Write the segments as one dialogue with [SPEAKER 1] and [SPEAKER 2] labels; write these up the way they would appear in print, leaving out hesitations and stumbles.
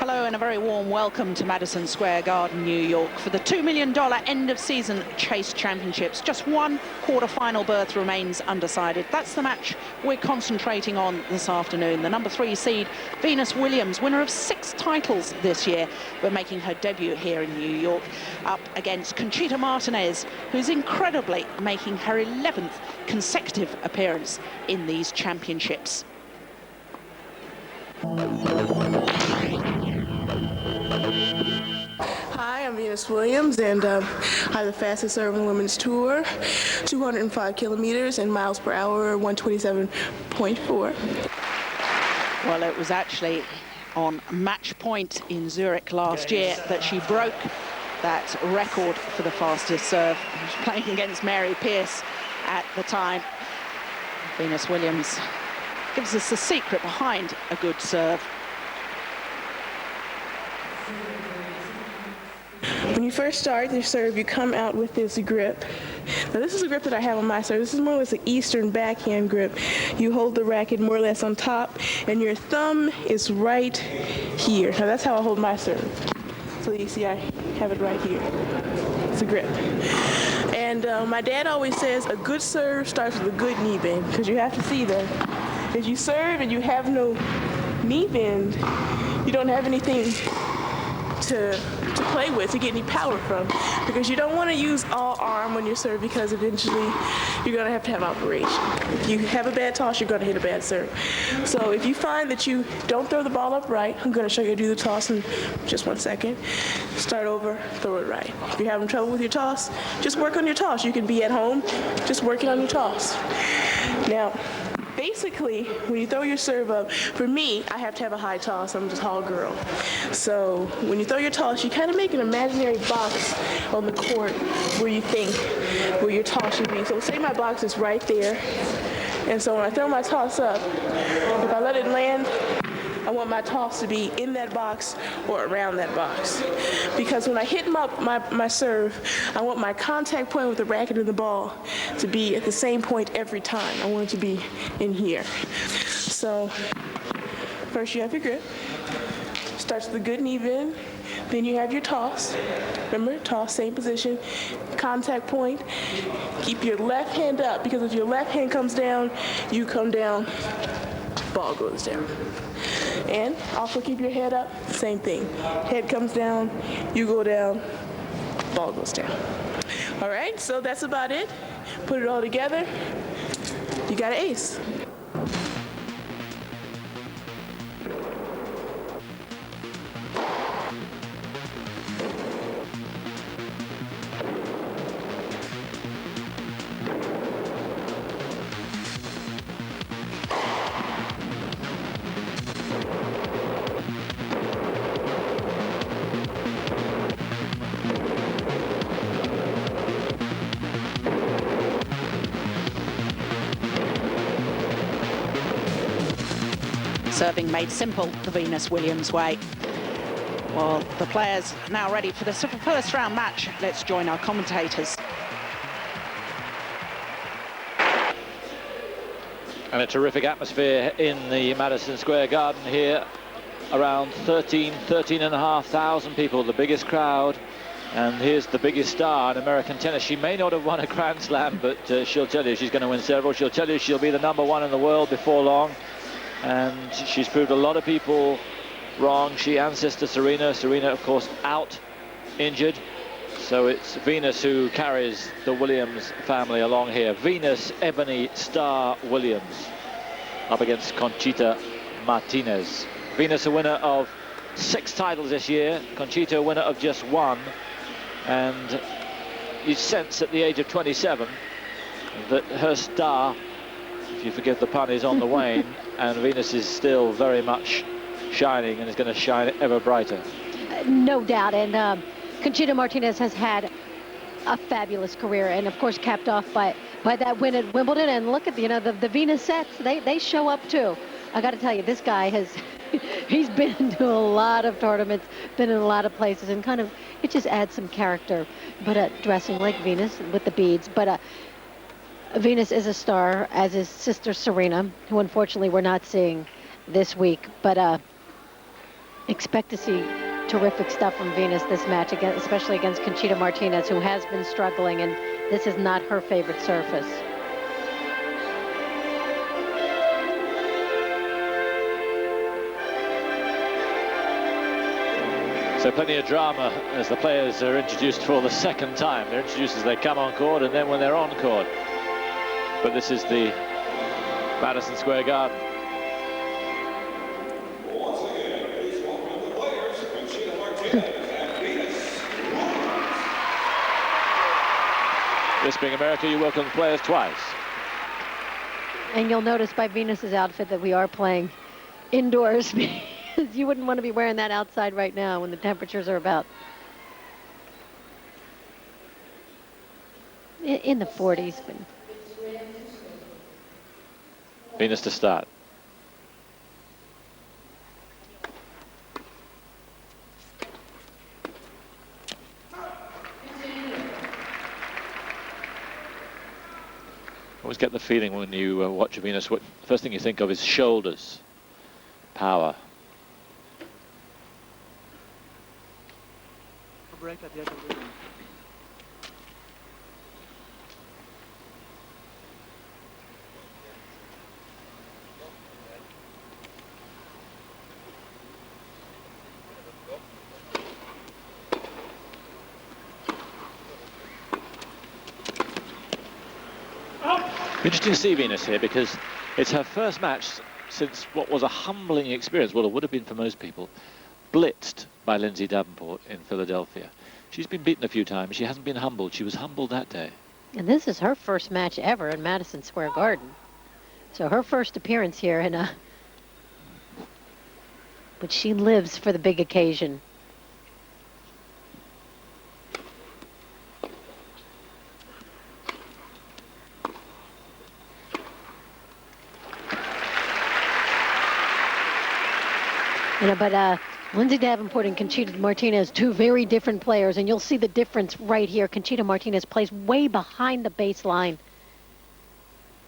[SPEAKER 1] Hello and a very warm welcome to Madison Square Garden, New York, for the $2 million end-of-season Chase Championships. Just one quarter-final berth remains undecided. That's the match we're concentrating on this afternoon. The number 3 seed, Venus Williams, winner of 6 titles this year, but making her debut here in New York, up against Conchita Martinez, who's incredibly making her 11th consecutive appearance in these championships.
[SPEAKER 2] Hi, I'm Venus Williams, and I'm the fastest serve in women's tour, 205 kilometers and miles per hour, 127.4.
[SPEAKER 1] Well, it was actually on match point in Zurich last year that she broke that record for the fastest serve. She was playing against Mary Pierce at the time. Venus Williams gives us the secret behind a good serve.
[SPEAKER 2] When you first start your serve, you come out with this grip. Now, this is a grip that I have on my serve. This is more or less an Eastern backhand grip. You hold the racket more or less on top, and your thumb is right here. Now, that's how I hold my serve. So you see I have it right here. It's a grip. And my dad always says a good serve starts with a good knee bend, because you have to see that if you serve and you have no knee bend, you don't have anything to play with, to get any power from, because you don't want to use all arm when you serve, because eventually you're going to have operation. If you have a bad toss, you're going to hit a bad serve. So if you find that you don't throw the ball up right, I'm going to show you how to do the toss in just 1 second. Start over, throw it right. If you're having trouble with your toss, just work on your toss. You can be at home just working on your toss. Now, basically, when you throw your serve up, for me, I have to have a high toss. I'm a tall girl. So when you throw your toss, you kind of make an imaginary box on the court where you think where your toss should be. So say my box is right there. And so when I throw my toss up, if I let it land, I want my toss to be in that box or around that box. Because when I hit my serve, I want my contact point with the racket and the ball to be at the same point every time. I want it to be in here. So first you have your grip. Starts with a good knee bend. Then you have your toss. Remember, toss, same position. Contact point. Keep your left hand up, because if your left hand comes down, you come down, ball goes down. And also keep your head up, same thing. Head comes down, you go down, ball goes down. All right, so that's about it. Put it all together, you got an ace.
[SPEAKER 1] Serving made simple the Venus Williams way. Well, the players now ready for the first round match. Let's join our commentators.
[SPEAKER 3] And a terrific atmosphere in the Madison Square Garden here. Around 13,500 people, the biggest crowd. And here's the biggest star in American tennis. She may not have won a Grand Slam, but she'll tell you she's going to win several. She'll tell you she'll be the #1 in the world before long. And she's proved a lot of people wrong. She and sister Serena. Serena, of course, out injured. So it's Venus who carries the Williams family along here. Venus Ebony Star Williams up against Conchita Martinez. Venus a winner of 6 titles this year. Conchita a winner of just 1. And you sense at the age of 27 that her star, if you forgive the pun, is on the wane. And Venus is still very much shining and is going to shine ever brighter.
[SPEAKER 4] No doubt. And Conchita Martinez has had a fabulous career, and of course capped off by that win at Wimbledon. And look at the Venus sets, they show up too. I got to tell you, this guy he's been to a lot of tournaments, been in a lot of places, and kind of it just adds some character. But dressing like Venus with the beads, but Venus is a star, as is sister Serena, who unfortunately we're not seeing this week. But Expect to see terrific stuff from Venus this match, especially against Conchita Martinez, who has been struggling, and this is not her favorite surface.
[SPEAKER 3] So plenty of drama as the players are introduced for the second time. They're introduced as they come on court and then when they're on court. But this is the Madison Square Garden. This being America, you welcome the players twice.
[SPEAKER 4] And you'll notice by Venus's outfit that we are playing indoors. You wouldn't want to be wearing that outside right now when the temperatures are about in the 40s. But
[SPEAKER 3] Venus to start. Always get the feeling when you watch Venus, what first thing you think of is shoulders, power.
[SPEAKER 5] Break at the edge of the room.
[SPEAKER 3] Interesting to see Venus here because it's her first match since what was a humbling experience. Well, it would have been for most people. Blitzed by Lindsay Davenport in Philadelphia. She's been beaten a few times. She hasn't been humbled. She was humbled that day.
[SPEAKER 4] And this is her first match ever in Madison Square Garden. So her first appearance here, but she lives for the big occasion. But Lindsay Davenport and Conchita Martinez, two very different players, and you'll see the difference right here. Conchita Martinez plays way behind the baseline.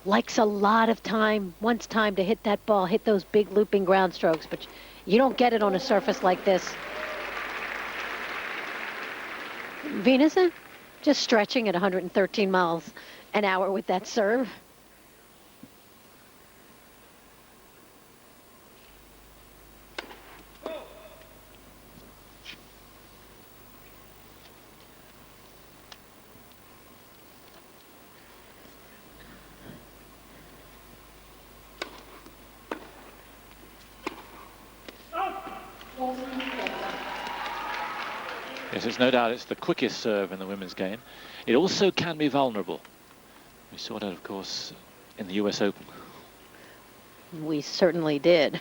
[SPEAKER 4] Likes a lot of time, wants time to hit that ball, hit those big looping ground strokes, but you don't get it on a surface like this. Venus just stretching at 113 miles an hour with that serve.
[SPEAKER 3] Yes, it's no doubt it's the quickest serve in the women's game. It also can be vulnerable. We saw that, of course, in the US Open.
[SPEAKER 4] We certainly did.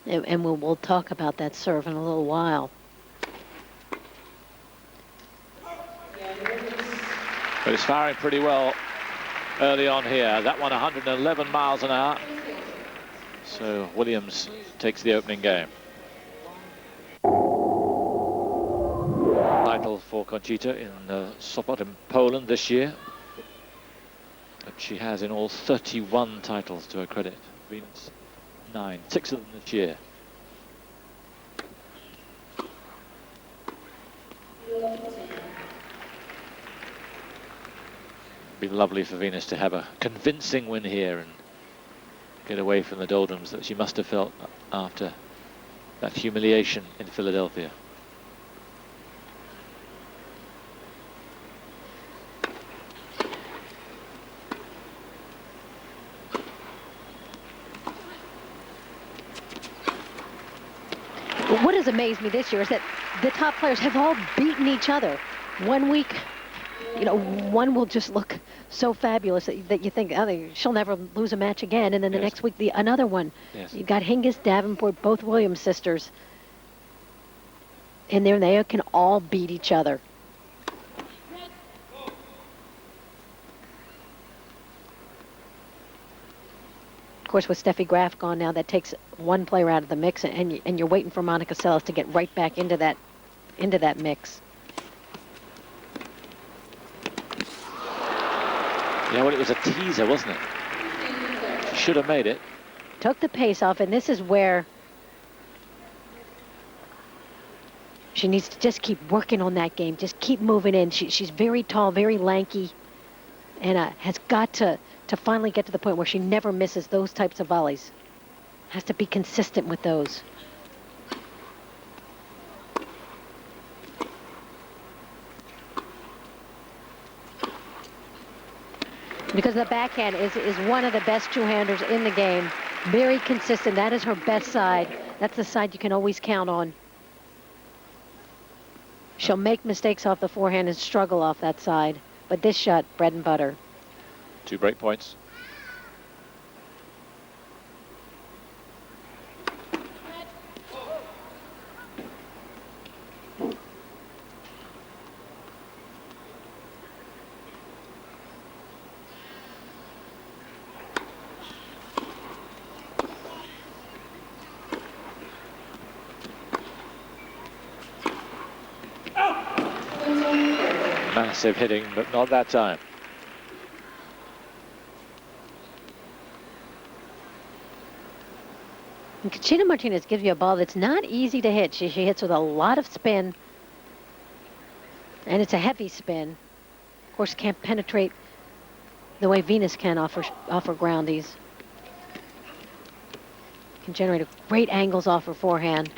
[SPEAKER 4] And we'll talk about that serve in a little while.
[SPEAKER 3] But it's firing pretty well early on here. That one 111 miles an hour. So Williams takes the opening game. Title for Conchita in Sopot in Poland this year. But she has in all 31 titles to her credit. Venus 9, 6 of them this year. Be lovely for Venus to have a convincing win here and get away from the doldrums that she must have felt after that humiliation in Philadelphia.
[SPEAKER 4] What has amazed me this year is that the top players have all beaten each other. 1 week, one will just look so fabulous that you think, oh, she'll never lose a match again. And then the next week, another one.
[SPEAKER 3] Yes.
[SPEAKER 4] You've got Hingis, Davenport, both Williams sisters. And they can all beat each other. Of course, with Steffi Graf gone now, that takes one player out of the mix, and you're waiting for Monica Seles to get right back into that mix.
[SPEAKER 3] Yeah, well, it was a teaser, wasn't it? She should have made it.
[SPEAKER 4] Took the pace off, and this is where She needs to just keep working on that game. Just keep moving in. She's very tall, very lanky, and has got to finally get to the point where she never misses those types of volleys. Has to be consistent with those. Because the backhand is one of the best two-handers in the game. Very consistent. That is her best side. That's the side you can always count on. She'll make mistakes off the forehand and struggle off that side. But this shot, bread and butter.
[SPEAKER 3] 2 break points. Massive hitting, but not that time.
[SPEAKER 4] And Conchita Martinez gives you a ball that's not easy to hit. She hits with a lot of spin, and it's a heavy spin. Of course, can't penetrate the way Venus can off her groundies. Can generate great angles off her forehand.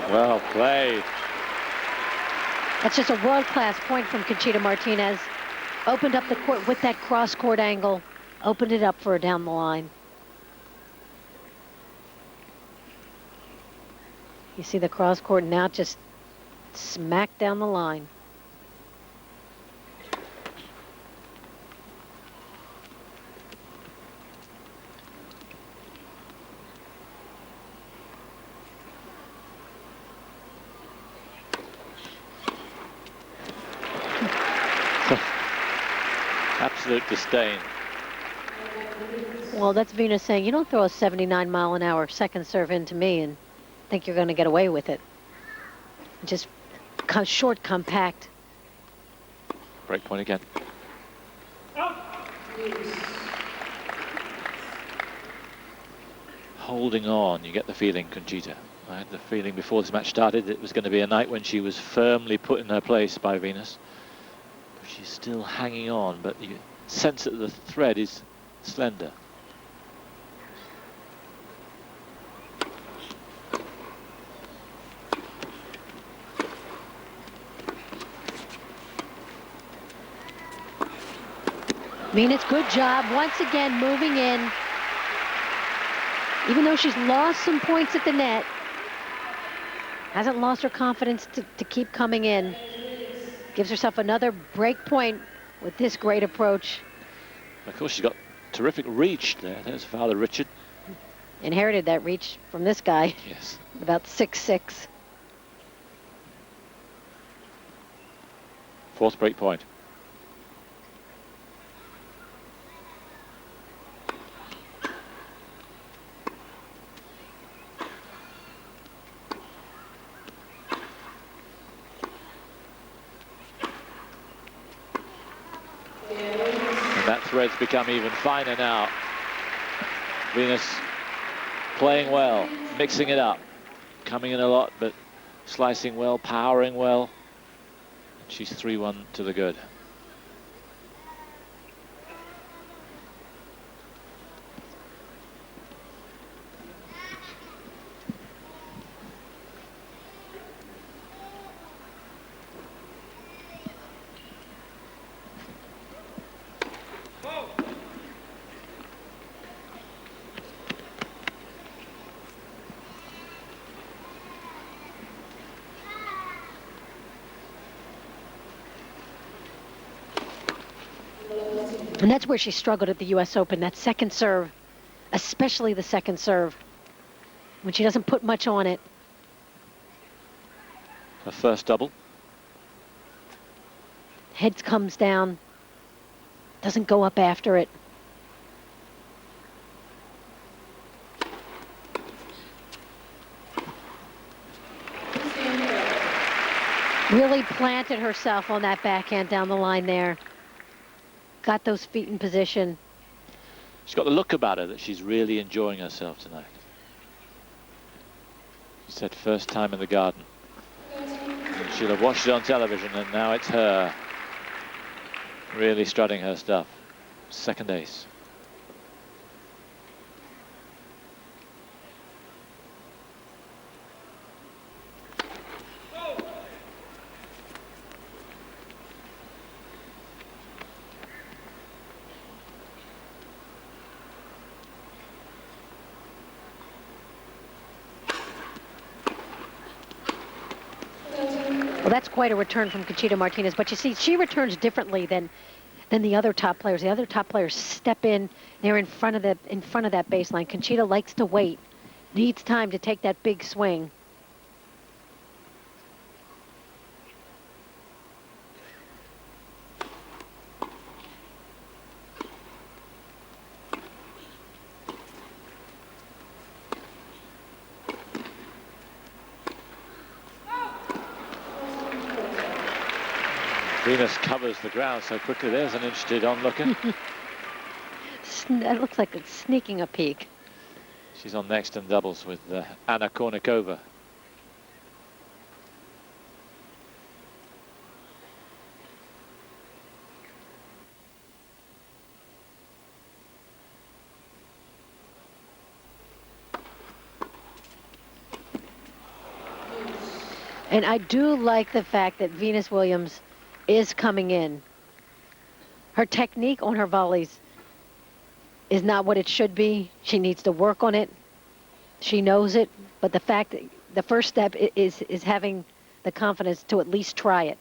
[SPEAKER 3] Well played.
[SPEAKER 4] That's just a world-class point from Conchita Martinez. Opened up the court with that cross-court angle. Opened it up for her down the line. You see the cross-court now just smack down the line.
[SPEAKER 3] Absolute disdain.
[SPEAKER 4] Well, that's Venus saying, you don't throw a 79-mile-an-hour second serve into me and think you're going to get away with it. Just short, compact.
[SPEAKER 3] Break point again. Holding on, you get the feeling, Conchita. I had the feeling before this match started it was going to be a night when she was firmly put in her place by Venus. She's still hanging on, but you sense that the thread is slender.
[SPEAKER 4] Venus, good job once again moving in. Even though she's lost some points at the net, hasn't lost her confidence to keep coming in. Gives herself another break point with this great approach.
[SPEAKER 3] Of course, she's got terrific reach there. There's Father Richard.
[SPEAKER 4] Inherited that reach from this guy.
[SPEAKER 3] Yes.
[SPEAKER 4] About 6'6".
[SPEAKER 3] Fourth break point. Threads become even finer now. Venus playing well, mixing it up, coming in a lot, but slicing well, powering well. She's 3-1 to the good.
[SPEAKER 4] And that's where she struggled at the U.S. Open, that second serve, especially the second serve, when she doesn't put much on it.
[SPEAKER 3] Her first double.
[SPEAKER 4] Head comes down, doesn't go up after it. Really planted herself on that backhand down the line there. Got those feet in position.
[SPEAKER 3] She's got the look about her that she's really enjoying herself tonight. She said first time in the garden. And she'll have watched it on television, and now it's her really strutting her stuff. Second ace.
[SPEAKER 4] Well, that's quite a return from Conchita Martinez, but you see, she returns differently than the other top players. The other top players step in, they're in front of that baseline. Conchita likes to wait, needs time to take that big swing.
[SPEAKER 3] Venus covers the ground so quickly. There's an interested onlooker.
[SPEAKER 4] That looks like it's sneaking a peek.
[SPEAKER 3] She's on next in doubles with Anna Kournikova.
[SPEAKER 4] And I do like the fact that Venus Williams is coming in. Her technique on her volleys is not what it should be. She needs to work on it. She knows it, but the fact that the first step is having the confidence to at least try it.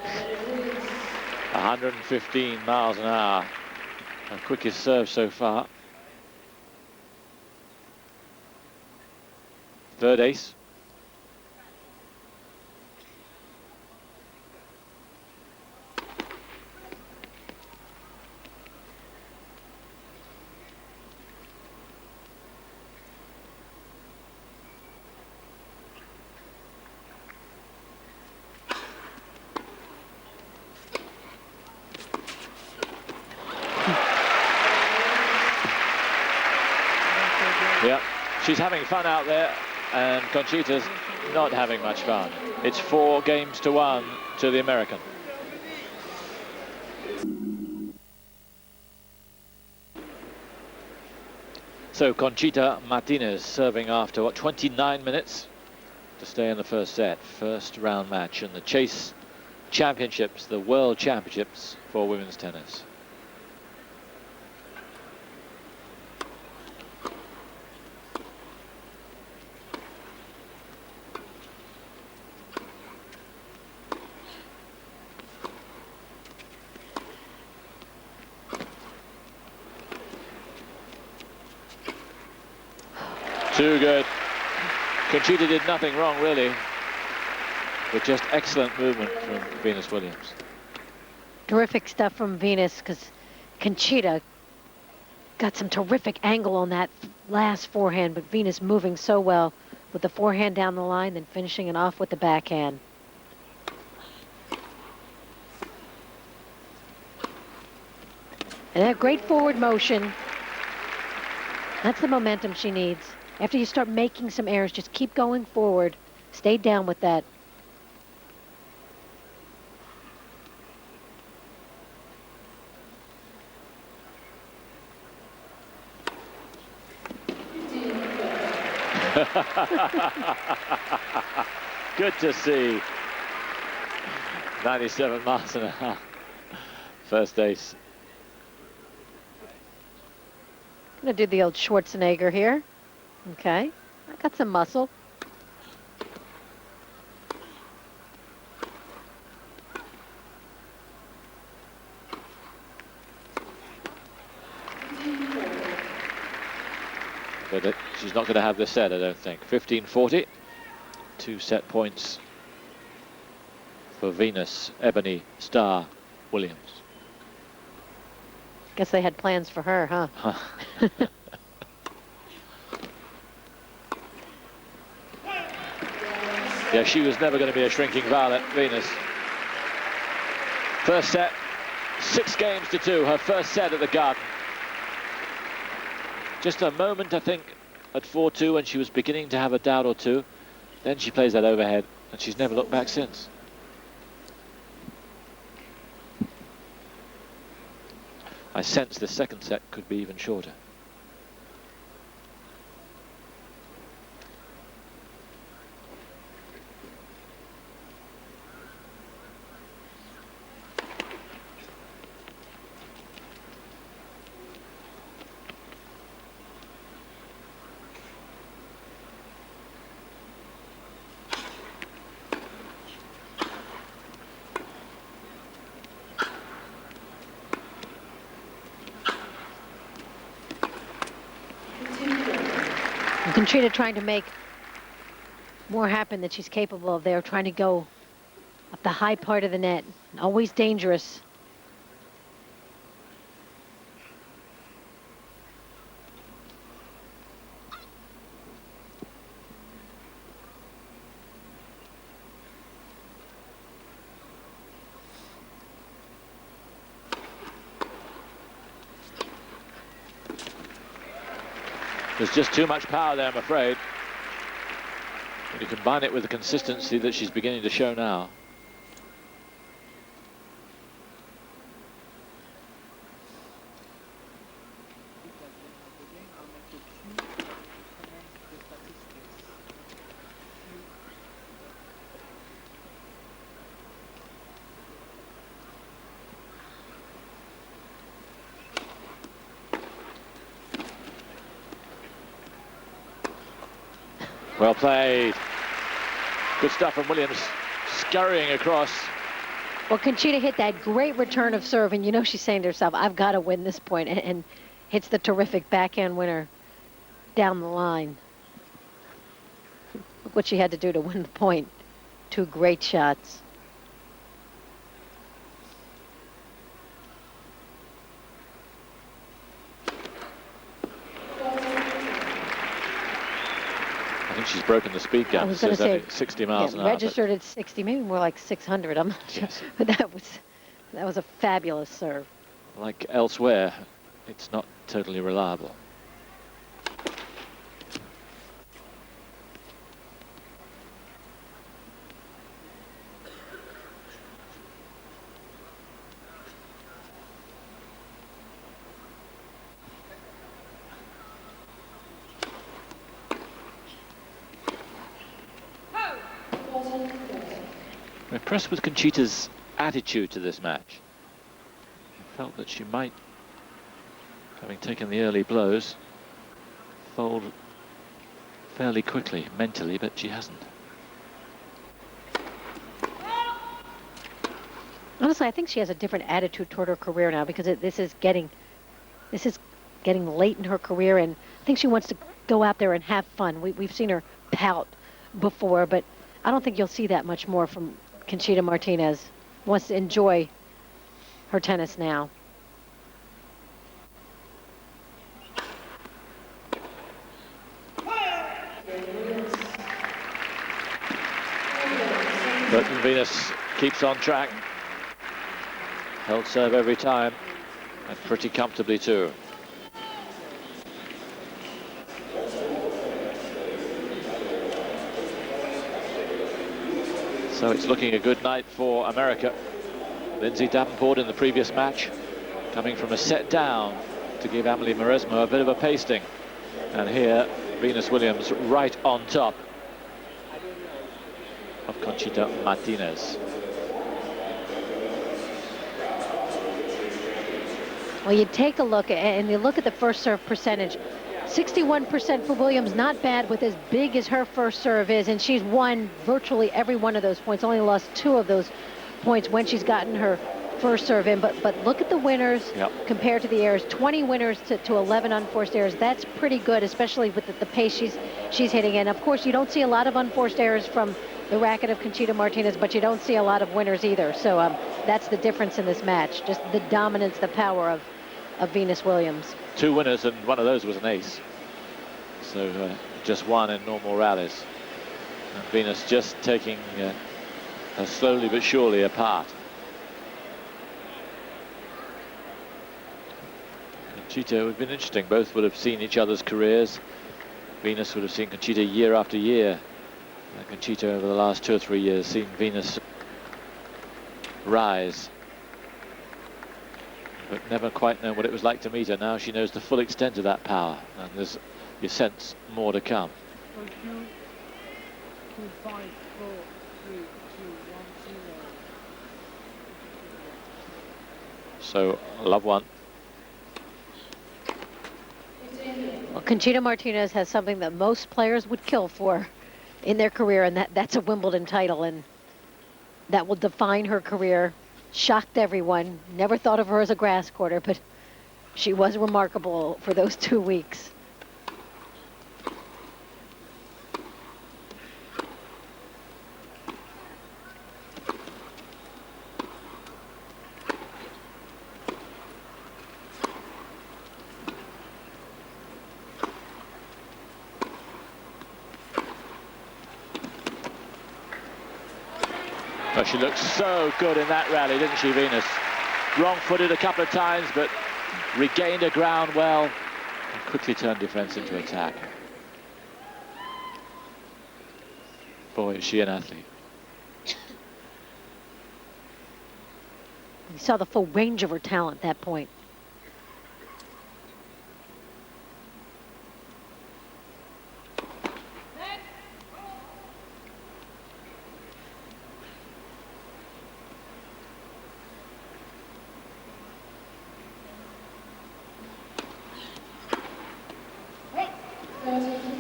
[SPEAKER 3] A 115 miles an hour. Her quickest serve so far. Third ace. Yeah, she's having fun out there, and Conchita's not having much fun. It's 4-1 to the American. So Conchita Martinez serving after, what, 29 minutes to stay in the first set. First round match in the Chase Championships, the World Championships for women's tennis. Too good. Conchita did nothing wrong, really, but just excellent movement from Venus Williams.
[SPEAKER 4] Terrific stuff from Venus, because Conchita got some terrific angle on that last forehand, but Venus moving so well with the forehand down the line, then finishing it off with the backhand. And that great forward motion, that's the momentum she needs. After you start making some errors, just keep going forward. Stay down with that.
[SPEAKER 3] Good to see. 97 miles an hour. First ace.
[SPEAKER 4] I'm going to do the old Schwarzenegger here. Okay, I got some muscle.
[SPEAKER 3] But she's not going to have this set, I don't think. 15-40. 2 set points for Venus Ebony Star Williams.
[SPEAKER 4] Guess they had plans for her, huh?
[SPEAKER 3] Yeah, she was never going to be a shrinking violet, Venus. First set, 6-2, her first set at the Garden. Just a moment, I think, at 4-2 when she was beginning to have a doubt or two. Then she plays that overhead, and she's never looked back since. I sense the second set could be even shorter.
[SPEAKER 4] Conchita trying to make more happen than she's capable of there, trying to go up the high part of the net. Always dangerous.
[SPEAKER 3] There's just too much power there, I'm afraid. When you combine it with the consistency that she's beginning to show now. Well played. Good stuff from Williams, scurrying across.
[SPEAKER 4] Well, Conchita hit that great return of serve, and you know she's saying to herself, I've got to win this point, and hits the terrific backhand winner down the line. Look what she had to do to win the point. 2 great shots.
[SPEAKER 3] I think she's broken the speed gap.
[SPEAKER 4] I was going to say
[SPEAKER 3] 60 miles an hour.
[SPEAKER 4] Registered at 60, maybe more like 600. I'm not sure,
[SPEAKER 3] Yes.
[SPEAKER 4] but that was a fabulous serve.
[SPEAKER 3] Like elsewhere, it's not totally reliable. I'm impressed with Conchita's attitude to this match. I felt that she might, having taken the early blows, fold fairly quickly mentally, but she hasn't.
[SPEAKER 4] Honestly, I think she has a different attitude toward her career now, because this is getting late in her career, and I think she wants to go out there and have fun. We've seen her pout before, but I don't think you'll see that much more from Conchita Martinez. Wants to enjoy her tennis now.
[SPEAKER 3] Burton Venus keeps on track. Held serve every time, and pretty comfortably too. So it's looking a good night for America. Lindsay Davenport in the previous match, coming from a set down to give Amelie Mauresmo a bit of a pasting. And here, Venus Williams right on top of Conchita Martinez.
[SPEAKER 4] Well, you take a look, and you look at the first serve percentage. 61% for Williams, not bad with as big as her first serve is, and she's won virtually every one of those points, only lost 2 of those points when she's gotten her first serve in. But look at the winners.
[SPEAKER 3] Yep.
[SPEAKER 4] Compared to the errors. 20 winners to 11 unforced errors. That's pretty good, especially with the pace she's hitting. And of course, you don't see a lot of unforced errors from the racket of Conchita Martinez, but you don't see a lot of winners either. So that's the difference in this match, just the dominance, the power of Venus Williams.
[SPEAKER 3] 2 winners, and one of those was an ace. So just one in normal rallies. And Venus just taking her slowly but surely apart. Conchita would have been interesting. Both would have seen each other's careers. Venus would have seen Conchita year after year. Conchita over the last 2 or 3 years seen Venus rise, but never quite known what it was like to meet her. Now she knows the full extent of that power, and there's, you sense, more to come. So, love one.
[SPEAKER 4] Well, Conchita Martinez has something that most players would kill for in their career, and that's a Wimbledon title, and that will define her career. Shocked everyone. Never thought of her as a grass courter, but she was remarkable for those 2 weeks.
[SPEAKER 3] Well, she looked so good in that rally, didn't she, Venus? Wrong-footed a couple of times, but regained her ground well and quickly turned defense into attack. Boy, is she an athlete.
[SPEAKER 4] You saw the full range of her talent at that point.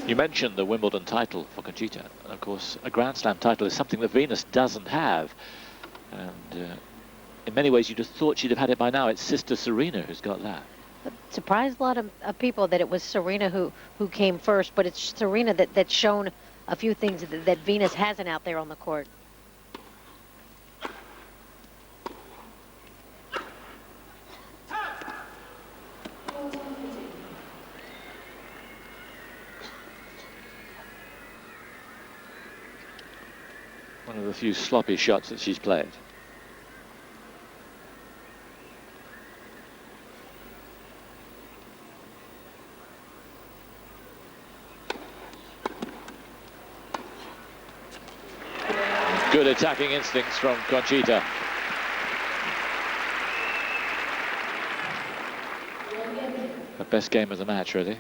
[SPEAKER 3] You mentioned the Wimbledon title for Conchita. And of course, a Grand Slam title is something that Venus doesn't have. And in many ways, you'd have thought she'd have had it by now. It's sister Serena who's got that.
[SPEAKER 4] It surprised a lot of people that it was Serena who came first, but it's Serena that's shown a few things that Venus hasn't out there on the court.
[SPEAKER 3] One of the few sloppy shots that she's played. Good attacking instincts from Conchita. Her best game of the match, really.